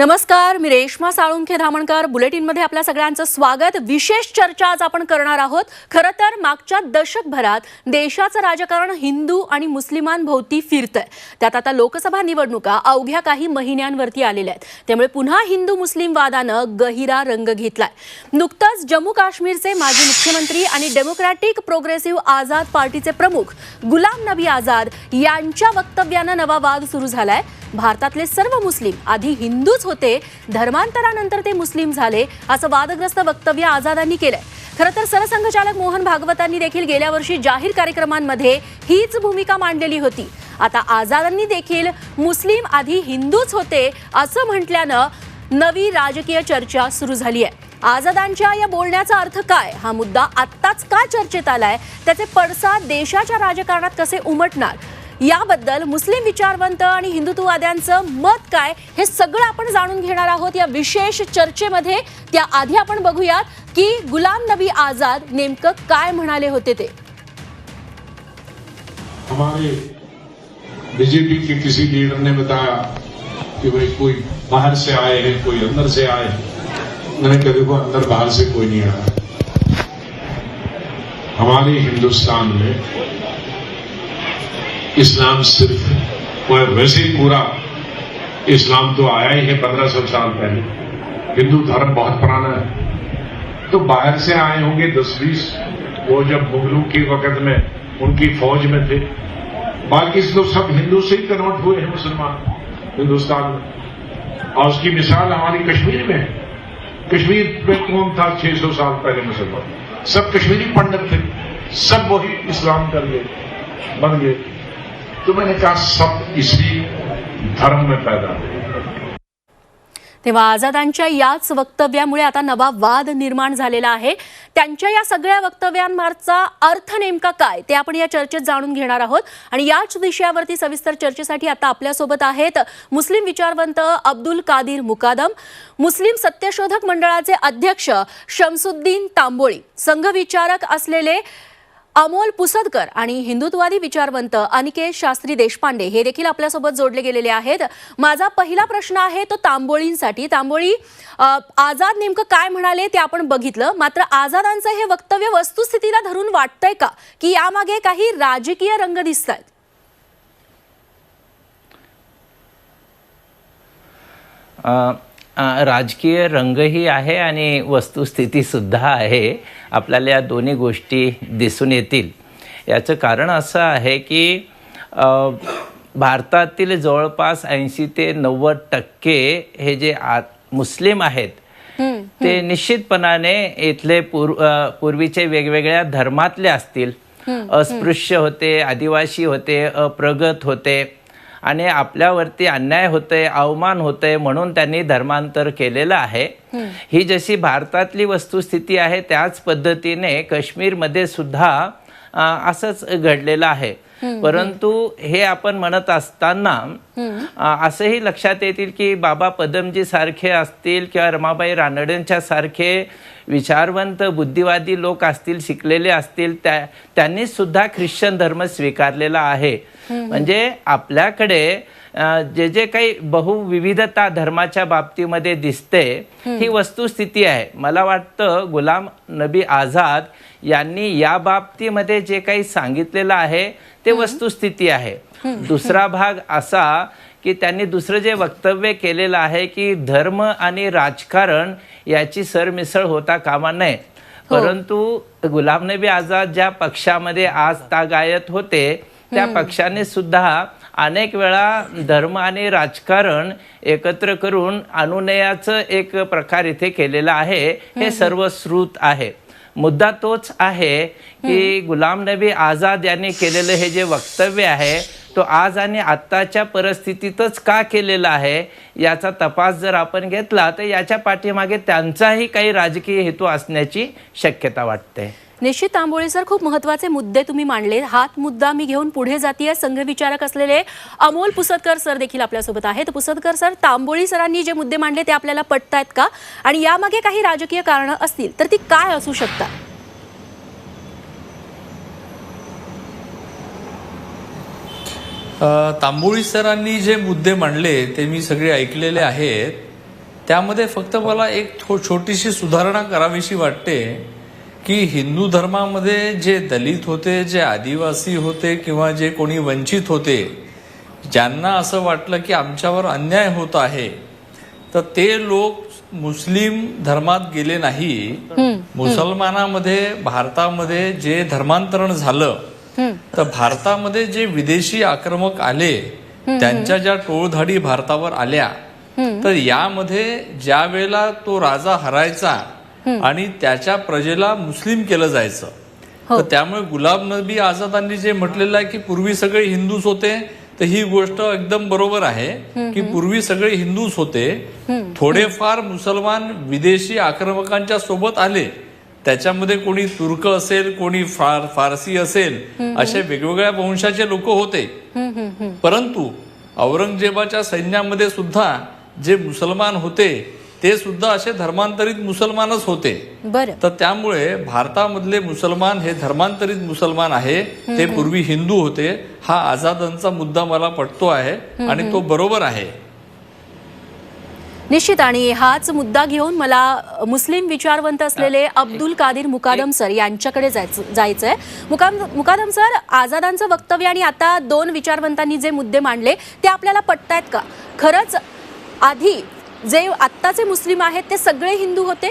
नमस्कार, मी रेश्मा साळुंखे धामणकर. बुलेटिनमध्ये आपल्या सगळ्यांचं स्वागत. विशेष चर्चा आज आपण करणार आहोत. खरं तर मागच्या दशकभरात देशाचं राजकारण हिंदू आणि मुस्लिमांभोवती फिरतंय. त्यात आता लोकसभा निवडणुका अवघ्या काही महिन्यांवरती आलेल्या आहेत. त्यामुळे पुन्हा हिंदू मुस्लिम वादानं गहिरा रंग घेतलाय. नुकतंच जम्मू काश्मीरचे माजी मुख्यमंत्री आणि डेमोक्रॅटिक प्रोग्रेसिव्ह आझाद पार्टीचे प्रमुख गुलाम नबी आझाद यांच्या वक्तव्यानं नवा वाद सुरू झालाय. भारतातले सर्व मुस्लिम आधी हिंदूच होते, धर्मांतरानंतर ते मुस्लिम झाले, असं वादग्रस्त वक्तव्य आझादांनी केलंय. खरं तर सरसंघचालक मोहन भागवतांनी देखील गेल्या वर्षी जाहीर कार्यक्रमांमध्ये हीच भूमिका मांडलेली होती. आता आझादांनी देखील मुस्लिम आधी हिंदूच होते असं म्हटल्यानं नवी राजकीय चर्चा सुरू झाली आहे. आझादांच्या या बोलण्याचा अर्थ काय, हा मुद्दा आत्ताच का चर्चेत आलाय, त्याचे पडसाद देशाच्या राजकारणात कसे उमटणार, याबद्दल मुस्लिम विचारवंत आणि हिंदुत्ववाद्यांचं मत काय, हे सगळं आपण जाणून घेणार आहोत या विशेष चर्चेमध्ये. त्याआधी आपण बघूयात की गुलाम नबी आझाद नेमकं काय म्हणाले होते ते. हमारे बीजेपी के किसी लीडर ने बताया कि भाई कोई बाहर से आए हैं, कोई अंदर से आए हैं. मैंने कहा देखो, अंदर बाहर से कोई नहीं आया. हमारे हिंदुस्तान में इस्लाम सिर्फ वैसे पूरा इस्लाम तो आया ही है 1500 साल पहले. हिंदू धर्म बहुत पुराना है. तो बाहर से आए होंगे 10-20, वो जब मुगलों के वक्त में उनकी फौज में थे. बाकी तो सब हिंदू से ही कन्वर्ट हुए हैं मुसलमान हिंदुस्तान में. और उसकी मिसाल हमारी कश्मीर में है. कश्मीर में कौन था 600 साल पहले मुसलमान? सब कश्मीरी पंडित थे, सब वही इस्लाम कर गए, बन गए. तो मैंने कहा सब इसी धर्म में पैदा हुए. तेव्हा आझादांच्या याच वक्तव्यामुळे आता नवा वाद निर्माण झालेला आहे. त्यांच्या या सगळ्या वक्तव्यांमागचा अर्थ नेमका काय, ते आपण या चर्चेत जाणून घेणार आहोत. आणि याच विषयावरती सविस्तर चर्चेसाठी आता आपल्यासोबत आहेत मुस्लिम विचारवंत अब्दुल कादिर मुकादम, मुस्लिम सत्यशोधक मंडळाचे अध्यक्ष शमसुद्दीन तांबोळी, संघविचारक असलेले अमोल पुसदकर आणि हिंदुत्ववादी विचारवंत अनिकेत शास्त्री देशपांडे हे देखील आपल्यासोबत जोडले गेलेले आहेत. माझा पहिला प्रश्न आहे तो तांबोळींसाठी. तांबोळी, आझाद नेमकं काय म्हणाले ते आपण बघितलं, मात्र आझादांचं हे वक्तव्य वस्तुस्थितीला धरून वाटतंय का, की यामागे काही राजकीय रंग दिसतायत? राजकीय रंगही आहे आणि वस्तुस्थिती सुद्धा आहे. आपल्याला या दोन्ही गोष्टी दिसून येतील. याचं कारण असं आहे की भारतातील जवळपास 80 ते 90% हे जे मुस्लिम आहेत ते निश्चितपणाने इथले पूर्वीचे वेगवेगळ्या धर्मातले असतील. अस्पृश्य होते, आदिवासी होते, अप्रगत होते आणि आपल्यावरती अन्याय होतोय, अवमान होतोय म्हणून त्यांनी धर्मांतर केलेलं आहे. ही जशी भारतातली वस्तुस्थिती आहे त्याच पद्धतीने काश्मीरमध्ये सुद्धा असंच घडलेलं आहे. परंतु हे आपण म्हणत असताना असंही लक्षात येतील की बाबा पदमजी सारखे असतील किंवा रमाबाई रानडेंच्या सारखे विचारवंत बुद्धिवादी लोक असतील, शिकलेले असतील, त्यांनी सुद्धा ख्रिश्चन धर्म स्वीकारलेला आहे. म्हणजे आपल्याकडे जे जे काही बहुविविधता धर्माच्या बाबतीमध्ये दिसते ही वस्तुस्थिती आहे. मला वाटतं गुलाम नबी आझाद यांनी या बाबतीमध्ये जे काही सांगितलेलं आहे ते वस्तुस्थिती आहे. दुसरा भाग असा की त्यांनी दुसरं जे वक्तव्य केलेलं आहे की धर्म आणि राजकारण याची सरमिसळ होता कामा नये. परंतु गुलाम नबी आझाद ज्या पक्षामध्ये आज तागायत होते त्या पक्षाने सुद्धा अनेक वेळा धर्म आणि राजकारण एकत्र करून अनुनयाचं एक प्रकार इथे केलेला आहे. हे सर्व श्रुत आहे. मुद्दा तोच आहे की गुलाम नबी आझाद यांनी केलेलं हे जे वक्तव्य आहे तो आज आणि आत्ताच्या परिस्थितीतच का केलेला आहे याचा तपास जर आपण घेतला तर याच्या पाठीमागे त्यांचाही काही राजकीय हेतू असण्याची शक्यता वाटते. निश्चित तांबोळी सर, खूप महत्त्वाचे मुद्दे तुम्ही मांडले. हाच मुद्दा मी घेऊन पुढे जातीय. संघविचारक असलेले अमोल पुसदकर सर देखील आपल्यासोबत आहेत. पुसदकर सर, तांबोळी सरांनी जे मुद्दे मांडले ते आपल्याला पटतायत का, आणि यामागे काही राजकीय कारणं असतील तर ती काय असू शकतात? तांबोळी सरांनी जे मुद्दे मांडले ते मी सगळे ऐकलेले आहेत. त्यामध्ये फक्त मला एक छोटीशी सुधारणा करावीशी वाटते की हिंदू धर्मामध्ये जे दलित होते, जे आदिवासी होते किंवा जे कोणी वंचित होते, ज्यांना असं वाटलं की आमच्यावर अन्याय होत आहे, तर ते लोक मुस्लिम धर्मात गेले नाही. मुसलमानामध्ये भारतामध्ये जे धर्मांतरण झालं, तर भारतामध्ये जे विदेशी आक्रमक आले, त्यांच्या ज्या टोळधाडी भारतावर आल्या, तर यामध्ये ज्या वेळेला तो राजा हरायचा आणि त्याच्या प्रजेला मुस्लिम केलं जायचं, तर त्यामुळे गुलाम नबी आझादांनी जे म्हटलेलं आहे की पूर्वी सगळे हिंदूच होते, तर ही गोष्ट एकदम बरोबर आहे की पूर्वी सगळे हिंदूच होते. थोडेफार मुसलमान विदेशी आक्रमकांच्या सोबत आले, त्याच्यामध्ये कोणी तुर्क असेल, कोणी फारसी असेल, असे वेगवेगळ्या वंशाचे लोक होते. परंतु औरंगजेबाच्या सैन्यामध्ये सुद्धा जे मुसलमान होते ते सुद्धा असे धर्मांतरित मुसलमानच होते. तर त्यामुळे भारतामधले मुसलमान हे धर्मांतरित मुसलमान आहे, ते पूर्वी हिंदू होते. हा आझादांचा मुद्दा मला पटतो आहे आणि तो बरोबर आहे. निश्चित. आणि हाच मुद्दा घेऊन मला मुस्लिम विचारवंत असलेले अब्दुल कादिर मुकादम सर यांच्याकडे जायचंय. मुकादम सर, आझादांचं वक्तव्य आणि आता दोन विचारवंतांनी जे मुद्दे मांडले ते आपल्याला पटतायत का? खरंच आधी जे आत्ताचे मुस्लिम आहेत ते सगळे हिंदू होते?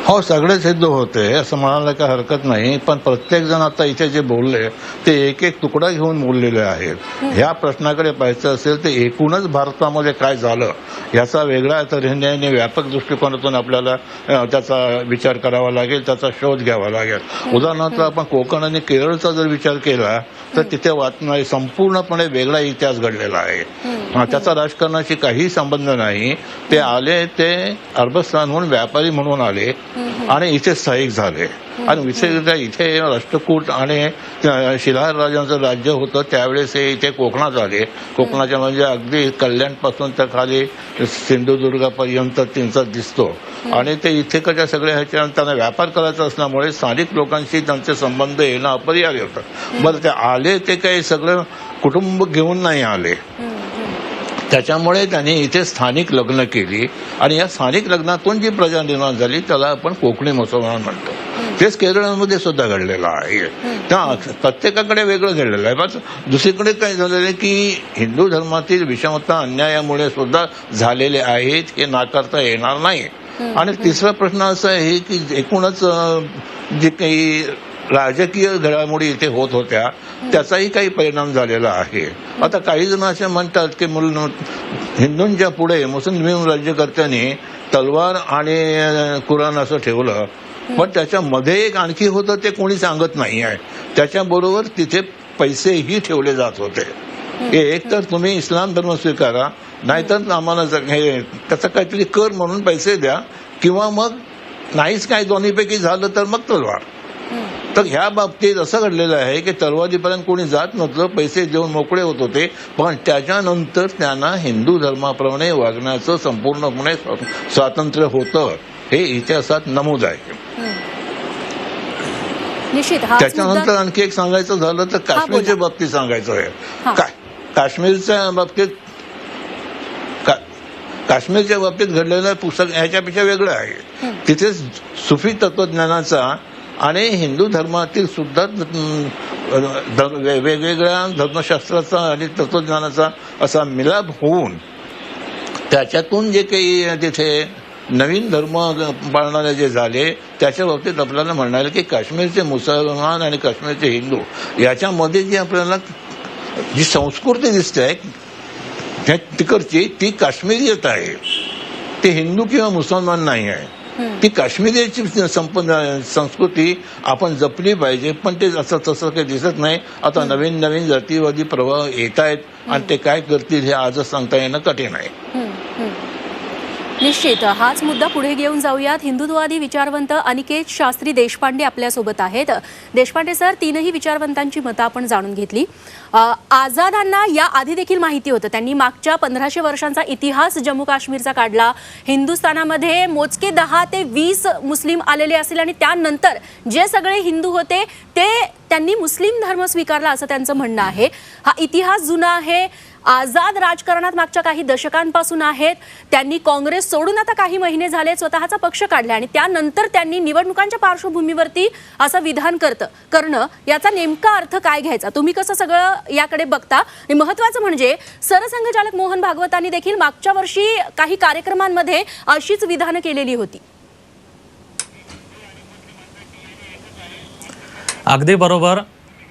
हो, सगळेच हिंदू होते असं म्हणायला काही हरकत नाही. पण प्रत्येक जण आता इथे जे बोलले ते एक एक तुकडा घेऊन बोललेले आहेत. ह्या प्रश्नाकडे पाहायचं असेल तर एकूणच भारतामध्ये काय झालं याचा वेगळ्या तऱ्हेने व्यापक दृष्टिकोनातून आपल्याला त्याचा विचार करावा लागेल, त्याचा शोध घ्यावा लागेल. उदाहरणार्थ आपण कोकण आणि केरळचा जर विचार केला तर तिथे वाचणारे संपूर्णपणे वेगळा इतिहास घडलेला आहे. त्याचा राजकारणाशी काही संबंध नाही. ते आले, ते अरबस्थानहून व्यापारी म्हणून आले आणि इथे स्थायिक झाले आणि इथे राष्ट्रकूट आणि शिलाहार राजांचं राज्य होतं. त्यावेळेस हे इथे कोकणात आले. कोकणाच्या म्हणजे अगदी कल्याणपासून तर खाली सिंधुदुर्गापर्यंत त्यांचा दिसतो आणि ते इथेकडच्या सगळ्या ह्याच्या त्यांना व्यापार करायचा असल्यामुळे स्थानिक लोकांशी त्यांचे संबंध येणं अपरिहार्य होतं. बरं, ते आले ते काही सगळं कुटुंब घेऊन नाही आले. त्याच्यामुळे त्यांनी इथे स्थानिक लग्न केली आणि या स्थानिक लग्नातून जी प्रजा निर्माण झाली त्याला आपण कोकणी मुसलमान म्हणतो. तेच केरळमध्ये सुद्धा घडलेलं आहे. त्या प्रत्येकाकडे वेगळं घडलेलं आहे. बस दुसरीकडे काय झालेलं आहे की हिंदू धर्मातील विषमता अन्यायामुळे सुद्धा झालेले आहेत, हे नाकारता येणार नाही. आणि तिसरा प्रश्न असा आहे की एकूणच जे काही राजकीय घडामोडी इथे होत होत्या त्याचाही काही परिणाम झालेला आहे. आता काही जण असे म्हणतात की हिंदूंच्या पुढे मुस्लिम राज्यकर्त्यांनी तलवार आणि कुराण असं ठेवलं, पण त्याच्यामध्ये एक आणखी होतं ते कोणी सांगत नाही आहे. त्याच्याबरोबर तिथे पैसेही ठेवले जात होते. एक तर तुम्ही इस्लाम धर्म स्वीकारा, नाहीतर आम्हाला त्याचा काहीतरी कर म्हणून पैसे द्या, किंवा मग नाहीच काय दोन्हीपैकी झालं तर मग तलवार. तर ह्या बाबतीत असं घडलेलं आहे की तलवारीपर्यंत कोणी जात नव्हतं, पैसे देऊन मोकळे होत होते. पण त्याच्यानंतर त्यांना हिंदू धर्माप्रमाणे वागण्याचं संपूर्णपणे स्वातंत्र्य होतं, हे इतिहासात नमूद आहे. निश्चित. त्याच्यानंतर आणखी एक सांगायचं झालं तर काश्मीरच्या बाबतीत सांगायचं आहे. काश्मीरच्या बाबतीत घडलेलं पुस्तक ह्याच्यापेक्षा वेगळं आहे. तिथे सुफी तत्वज्ञानाचा आणि हिंदू धर्मातील सुद्धा वेगवेगळ्या धर्मशास्त्राचा आणि तत्वज्ञानाचा असा मिलाप होऊन त्याच्यातून जे काही तिथे नवीन धर्म पाळणारे जे झाले त्याच्या बाबतीत आपल्याला म्हणाले की काश्मीरचे मुसलमान आणि काश्मीरचे हिंदू याच्यामध्ये जी आपल्याला जी संस्कृती दिसते आहे तिकडची, ती काश्मीरीयत आहे. ते हिंदू किंवा मुसलमान नाही आहे. ती काश्मीरीची संस्कृती आपण जपली पाहिजे. पण ते असं तसं काही दिसत नाही. आता नवीन नवीन जातीवादी प्रवाह येत आहेत आणि ते काय करतील हे आजच सांगता येणं कठीण आहे. निश्चित. हाच मुद्दा पुढे घेऊन जाऊयात. हिंदुत्ववादी विचारवंत अनिकेत शास्त्री देशपांडे आपल्यासोबत आहेत. देशपांडे सर, तीनही विचारवंतांची मतं आपण जाणून घेतली. आझादांना या आधी देखील माहिती होतं. त्यांनी मागच्या 1500 वर्षांचा इतिहास जम्मू काश्मीरचा काढला. हिंदुस्थानामध्ये मोजके 10 ते 20 मुस्लिम आलेले असेल आणि त्यानंतर जे सगळे हिंदू होते ते त्यांनी मुस्लिम धर्म स्वीकारला असं त्यांचं म्हणणं आहे. हा इतिहास जुना आहे. आझाद राजकारणात मागच्या काही दशकांपासून आहेत. त्यांनी काँग्रेस सोडून आता काही महिने झाले स्वतःचा पक्ष काढला आणि त्यानंतर त्यांनी निवडणुकांच्या पार्श्वभूमीवरती असं विधान करणं याचा नेमका अर्थ काय घ्यायचा? तुम्ही कसं सगळं याकडे बघता? आणि महत्त्वाचं म्हणजे सरसंघचालक मोहन भागवतांनी देखील मागच्या वर्षी काही कार्यक्रमांमध्ये अशीच विधानं केलेली होती. अगदी बरोबर.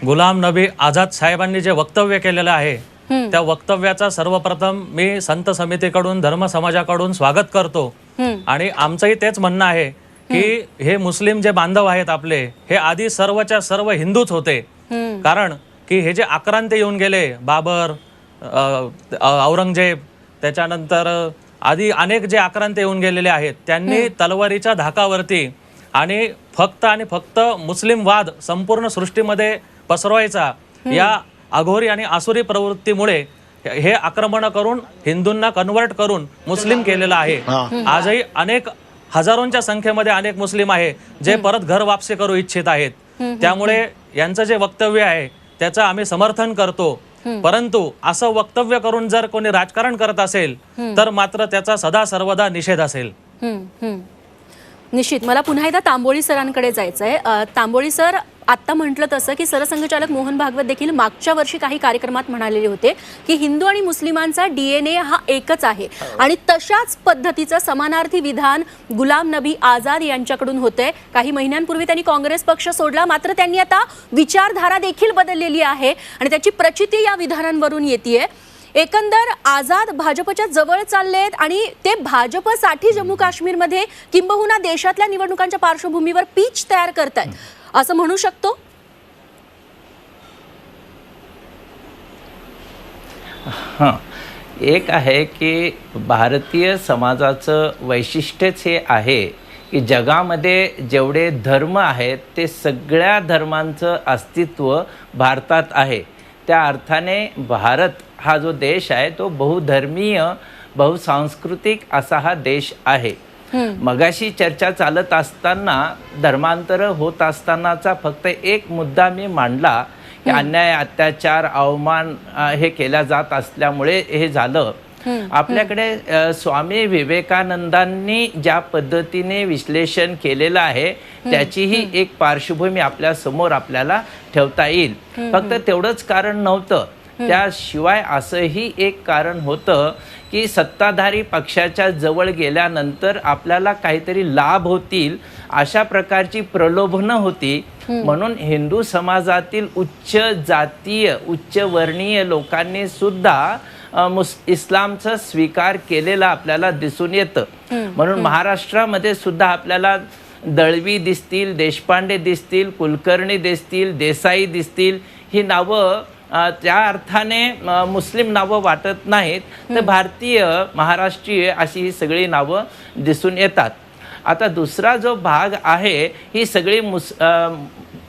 गुलाम नबी आझाद साहेबांनी जे वक्तव्य केलेलं आहे त्या वक्तव्याचा सर्वप्रथम मी संत समितीकडून धर्म समाजाकडून स्वागत करतो. आणि आमचंही तेच म्हणणं आहे की हे मुस्लिम जे बांधव आहेत आपले, हे आधी सर्वच्या सर्व हिंदूच होते. कारण की हे जे आक्रांत येऊन गेले, बाबर, औरंगजेब, त्याच्यानंतर आधी अनेक जे आक्रांत येऊन गेलेले आहेत, त्यांनी तलवारीच्या धाकावरती आणि फक्त मुस्लिम वाद संपूर्ण सृष्टीमध्ये पसरवायचा या अघोरी आणि आसुरी प्रवृत्तीमुळे हे आक्रमण करून हिंदूंना कन्वर्ट करून मुस्लिम केलेलं आहे. आजही अनेक हजारोंच्या संख्येमध्ये अनेक मुस्लिम आहे जे परत घर वापसी करू इच्छित आहेत. त्यामुळे यांचं जे वक्तव्य आहे त्याचं आम्ही समर्थन करतो. परंतु असं वक्तव्य करून जर कोणी राजकारण करत असेल तर मात्र त्याचा सदा सर्वदा निषेध असेल. निश्चित. मला पुन्हा एकदा तांबोळी सरांकडे जायचंय. तांबोळी सर, आत्ता म्हटलं तसं की सरसंघचालक मोहन भागवत देखील मागच्या वर्षी काही कार्यक्रमात म्हणालेले होते की हिंदू आणि मुस्लिमांचा DNA हा एकच आहे आणि तशाच पद्धतीचं समानार्थी विधान गुलाम नबी आझाद यांच्याकडून होतंय. काही महिन्यांपूर्वी त्यांनी काँग्रेस पक्ष सोडला, मात्र त्यांनी आता विचारधारा देखील बदललेली आहे आणि त्याची प्रचिती या विधानांवरून येतेय. एकंदर आझाद भाजपच्या जवळ चाललेत आणि ते भाजपसाठी जम्मू काश्मीरमध्ये किंबहुना देशातल्या निवडणुकांच्या पार्श्वभूमीवर पीच तयार करतायत असं म्हणू शकतो. हां, एक आहे की भारतीय समाजाचं वैशिष्ट्यच हे आहे की जगामध्ये जेवढे धर्म आहेत ते सगळ्या धर्मांचं अस्तित्व भारतात आहे. त्या अर्थाने भारत हा जो देश आहे तो बहुधर्मीय बहुसांस्कृतिक असा हा देश आहे. मगाशी चर्चा चालत असताना धर्मांतर होत असतानाचा फक्त एक मुद्दा मी मांडला की अन्याय, अत्याचार, अवमान हे केल्या जात असल्यामुळे हे झालं. आपल्याकडे स्वामी विवेकानंदांनी ज्या पद्धतीने विश्लेषण केलेलं आहे त्याचीही एक पार्श्वभूमी आपल्या समोर आपल्याला ठेवता येईल. फक्त तेवढंच कारण नव्हतं, त्याशिवाय असंही एक कारण होतं की सत्ताधारी पक्षाच्या जवळ गेल्यानंतर आपल्याला काहीतरी लाभ होतील अशा प्रकारची प्रलोभनं होती. म्हणून हिंदू समाजातील उच्च जातीय उच्च वर्णीय लोकांनी सुद्धा इस्लामचा स्वीकार केलेला आपल्याला दिसून येतं. म्हणून महाराष्ट्रामध्ये सुद्धा आपल्याला दळवी दिसतील, देशपांडे दिसतील, कुलकर्णी दिसतील, देसाई दिसतील. ही नावं त्या अर्थाने मुस्लिम नावं वाटत नाहीत, तर भारतीय महाराष्ट्रीय अशी ही सगळी नावं दिसून येतात. आता दुसरा जो भाग आहे ही सगळी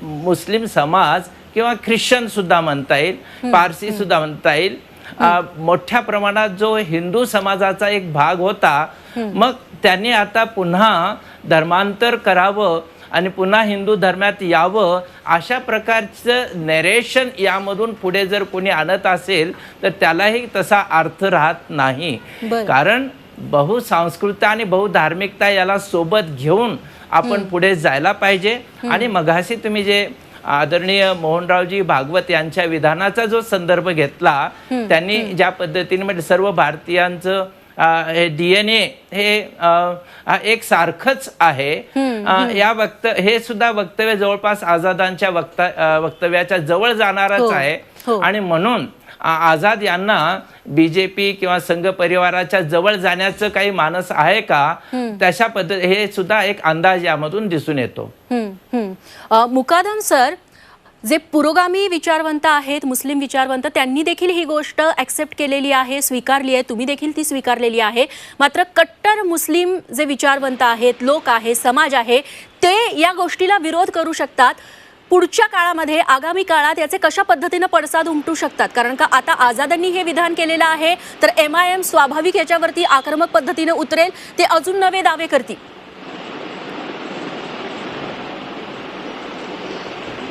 मुस्लिम समाज किंवा ख्रिश्चन सुद्धा म्हणता येईल, पारसी सुद्धा म्हणता येईल, मोठ्या प्रमाणात जो हिंदू समाजाचा एक भाग होता. मग त्यांनी आता पुन्हा धर्मांतर करावं आणि पुन्हा हिंदू धर्मात यावं अशा प्रकारचं नरेशन यामधून पुढे जर कोणी आणत असेल तर त्यालाही तसा अर्थ राहत नाही. कारण बहुसांस्कृतिक आणि बहुधार्मिकता याला सोबत घेऊन आपण पुढे जायला पाहिजे. आणि मगाशी तुम्ही जे आदरणीय मोहनरावजी भागवत यांच्या विधानाचा जो संदर्भ घेतला, त्यांनी ज्या पद्धतीने म्हणजे सर्व भारतीयांचं हे DNA हे एक सारखंच आहे. हे सुद्धा वक्तव्य जवळपास आझादांच्या वक्तव्याच्या जवळ जाणारच आहे. आणि म्हणून आझाद यांना BJP किंवा संघ परिवाराच्या जवळ जाण्याचं काही मानस आहे का, तशा पद्धती हे सुद्धा एक अंदाज यामधून दिसून येतो. मुकादम सर, जे पुरोगामी विचारवंत आहेत, मुस्लिम विचारवंत, त्यांनी देखील ही गोष्ट ॲक्सेप्ट केलेली आहे, स्वीकारली आहे, तुम्ही देखील ती स्वीकारलेली आहे. मात्र कट्टर मुस्लिम जे विचारवंत आहेत, लोक आहे, समाज आहे, ते या गोष्टीला विरोध करू शकतात. पुढच्या काळामध्ये, आगामी काळात याचे कशा पद्धतीने पडसाद उमटू शकतात? कारण का आता आझादांनी हे विधान केलेलं आहे तर MIM स्वाभाविक याच्यावरती आक्रमक पद्धतीने उतरेल, ते अजून नवे दावे करतील.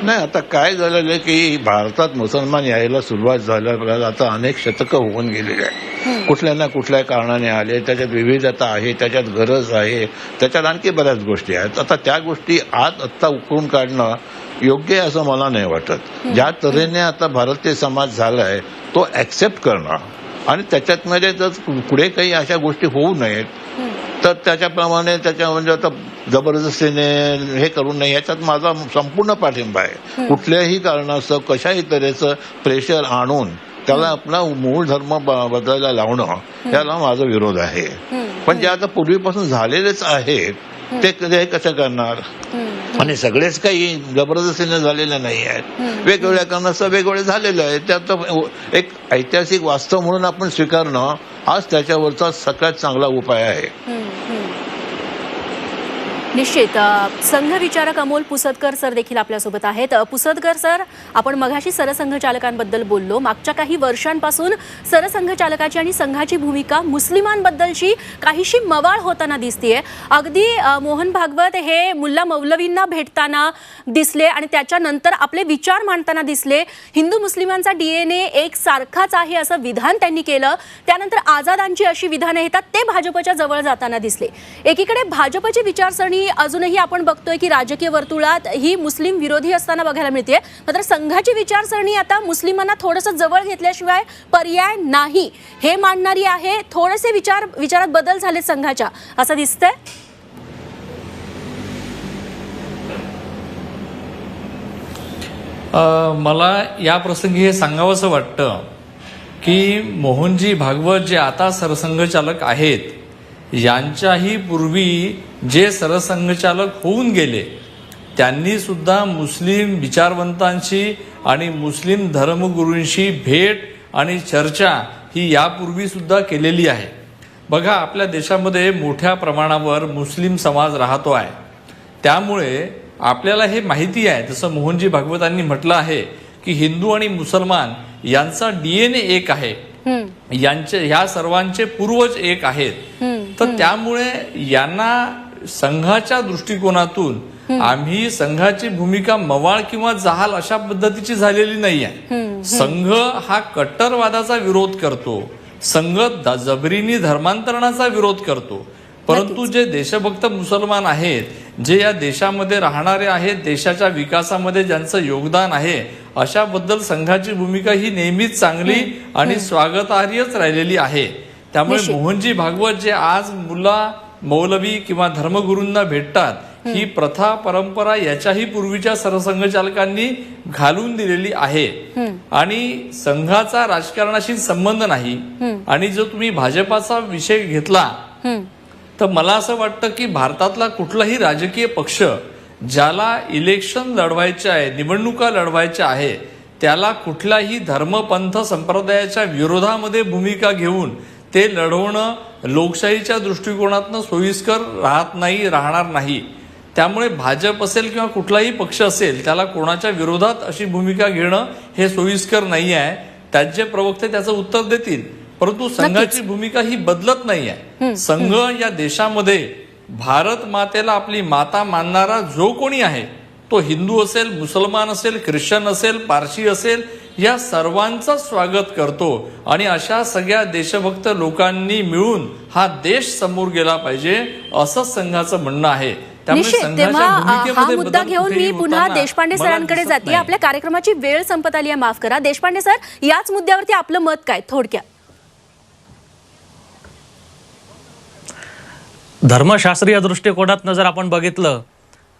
नाही, आता काय झालेलं आहे की भारतात मुसलमान यायला सुरुवात झाल्यावर आता अनेक शतकं होऊन गेलेली आहे. कुठल्या ना कुठल्या कारणाने आले, त्याच्यात विविधता आहे, त्याच्यात गरज आहे, त्याच्यात आणखी बऱ्याच गोष्टी आहेत. आता त्या गोष्टी आत्ता उकळून काढणं योग्य आहे असं मला नाही वाटत. ज्या तऱ्हेने आता भारतीय समाज झालाय तो ऍक्सेप्ट करणं आणि त्याच्यात मध्ये जर पुढे काही अशा गोष्टी होऊ नयेत तर त्याच्याप्रमाणे त्याच्या म्हणजे आता जबरदस्तीने हे करू नये याच्यात माझा संपूर्ण पाठिंबा आहे. कुठल्याही कारणास्तव कशाही तऱ्हेचं प्रेशर आणून त्याला आपला मूळ धर्म बदलायला लावणं याला माझा विरोध आहे. पण जे आता पूर्वीपासून झालेलेच आहेत ते कसं करणार. आणि सगळेच काही जबरदस्तीने झालेले नाही आहेत. वेगवेगळ्या कारणास्तव वेगवेगळे झालेले आहेत. त्यात एक ऐतिहासिक वास्तव म्हणून आपण स्वीकारणं हाच त्याच्यावरचा सगळ्यात चांगला उपाय आहे. निश्चित. संघ विचारक अमोल पुसदकर सर देखील आपल्यासोबत आहेत. पुसदकर सर, आपण मघाशी सरसंघचालकांबद्दल बोललो. मागच्या काही वर्षांपासून सरसंघचालकाची आणि संघाची भूमिका मुस्लिमांबद्दलची काहीशी मवाळ होताना दिसतीये. अगदी मोहन भागवत हे मुल्ला मौलवींना भेटताना दिसले आणि त्याच्यानंतर आपले विचार मांडताना दिसले. हिंदू मुस्लिमांचा DNA एक सारखाच आहे असं विधान त्यांनी केलं. त्यानंतर आझादांची अशी विधानं येतात ते भाजपच्या जवळ जाताना दिसले. एकीकडे भाजपची विचारसरणी अजूनही आपण बघतोय की राजकीय वर्तुळात ही मुस्लिम विरोधी असताना बघायला मिळते. मात्र संघाची विचारसरणी आता मुस्लिमांना थोडंसं जवळ घेतल्याशिवाय पर्याय नाही हे मांडणारी आहे. थोडेसे विचारात बदल झाले संघाच्या असं दिसतंय. मला या प्रसंगी हे सांगावंसं वाटतं की मोहनजी भागवत जे आता सरसंघचालक आहेत यांच्याही पूर्वी जे सरसंघचालक होऊन गेले त्यांनी सुद्धा मुस्लिम विचारवंतांशी आणि मुस्लिम धर्मगुरूंशी भेट आणि चर्चा ही यापूर्वी सुद्धा केलेली आहे. बघा, आपल्या देशामध्ये मोठ्या प्रमाणावर मुस्लिम समाज राहतो आहे. त्यामुळे आपल्याला हे माहिती आहे, जसं मोहनजी भागवतांनी म्हटलं आहे की हिंदू आणि मुसलमान यांचा DNA एक आहे, ह्या सर्वांचे पूर्वज एक आहेत. तर त्यामुळे यांना संघाच्या दृष्टिकोनातून आम्ही संघाची भूमिका मवाळ किंवा जहाल अशा पद्धतीची झालेली नाही आहे. संघ हा कट्टरवादाचा विरोध करतो, संघ जबरीनी धर्मांतरणाचा विरोध करतो. परंतु जे देशभक्त मुसलमान आहेत, जे या देशामध्ये राहणारे आहेत, देशाच्या विकासामध्ये ज्यांचं योगदान आहे, अशाबद्दल संघाची भूमिका ही नेहमीच चांगली आणि स्वागतार्हच राहिलेली आहे. त्यामुळे मोहनजी भागवत जे आज मुल्ला मौलवी किंवा धर्मगुरूंना भेटतात, ही प्रथा परंपरा याच्याही पूर्वीच्या सरसंघचालकांनी घालून दिलेली आहे. आणि संघाचा राजकारणाशी संबंध नाही. आणि जो तुम्ही भाजपाचा विषय घेतला तर मला असं वाटतं की भारतातला कुठलाही राजकीय पक्ष ज्याला इलेक्शन लढवायचे आहे, निवडणुका लढवायच्या आहे, त्याला कुठल्याही धर्मपंथ संप्रदायाच्या विरोधामध्ये भूमिका घेऊन ते लढवणं लोकशाहीच्या दृष्टिकोनातून सोयीस्कर राहणार नाही. त्यामुळे भाजप असेल किंवा कुठलाही पक्ष असेल त्याला कोणाच्या विरोधात अशी भूमिका घेणं हे सोयीस्कर नाही आहे. त्यांचे प्रवक्ते त्याचं उत्तर देतील. परंतु संघाची भूमिका ही बदलत नाही आहे. संघ या देशामध्ये भारत मातेला आपली माता मानणारा जो कोणी आहे, तो हिंदू असेल, मुसलमान असेल, ख्रिश्चन असेल, पारशी असेल, या सर्वांचं स्वागत करतो. आणि अशा सगळ्या देशभक्त लोकांनी मिळून हा देश समोर गेला पाहिजे असं संघाचं म्हणणं आहे. निश्चित. तेव्हा हा मुद्दा घेऊन मी पुन्हा देशपांडे सरांकडे जाते. आपल्या कार्यक्रमाची वेळ संपत आली आहे, माफ करा. देशपांडे सर, याच मुद्द्यावरती आपलं मत काय थोडक्यात? धर्मशास्त्रीय दृष्टिकोनातनं जर आपण बघितलं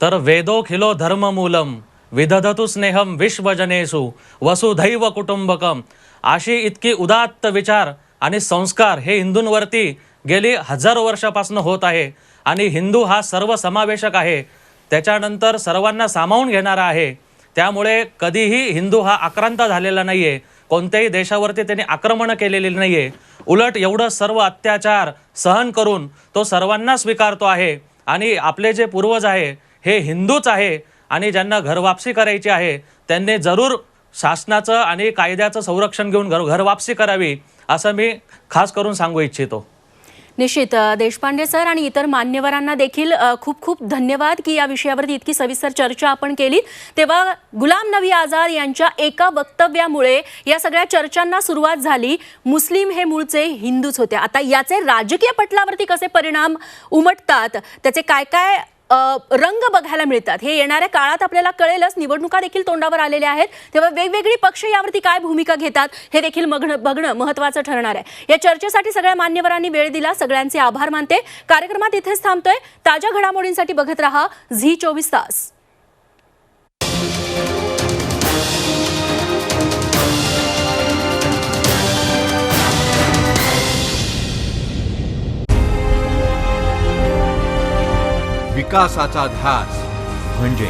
तर वेदोखिलो धर्ममूलम विदधतु स्नेहम विश्वजनेषु वसुधैव कुटुंबकम अशी इतकी उदात्त विचार आणि संस्कार हे हिंदूंवरती गेली हजारो वर्षापासून होत आहे. आणि हिंदू हा सर्वसमावेशक आहे, त्याच्यानंतर सर्वांना सामावून घेणारा आहे. त्यामुळे कधीही हिंदू हा आक्रांत झालेला नाहीये, कोणत्याही देशावरती त्यांनी आक्रमण केलेली नाहीये. उलट एवढं सर्व अत्याचार सहन करून तो सर्वांना स्वीकारतो आहे. आणि आपले जे पूर्वज आहे हे हिंदूच आहे आणि ज्यांना घरवापसी करायची आहे त्यांनी जरूर शासनाचं आणि कायद्याचं संरक्षण घेऊन घरवापसी करावी असं मी खास करून सांगू इच्छितो. निश्चित देशपांडे सर आणि इतर मान्यवरांना देखील खूप खूप धन्यवाद की या विषयावरती इतकी सविस्तर चर्चा आपण केली. तेव्हा गुलाम नबी आझाद यांच्या एका वक्तव्यामुळे या सगळ्या चर्चांना सुरुवात झाली. मुस्लिम हे मूळचे हिंदूच होते. आता याचे राजकीय पटलावरती कसे परिणाम उमटतात, त्याचे काय काय रंग बघायला मिळतात हे येणाऱ्या काळात आपल्याला कळेलच. निवडणुका देखील तोंडावर आलेल्या आहेत, तेव्हा वेगवेगळी पक्ष यावरती काय भूमिका घेतात हे देखील बघणं महत्त्वाचं ठरणार आहे. या चर्चेसाठी सगळ्या मान्यवरांनी वेळ दिला, सगळ्यांचे आभार मानते. कार्यक्रमात इथेच थांबतोय. ताज्या घडामोडींसाठी बघत रहा झी 24 तास. विकासाचा ध्यास म्हणजे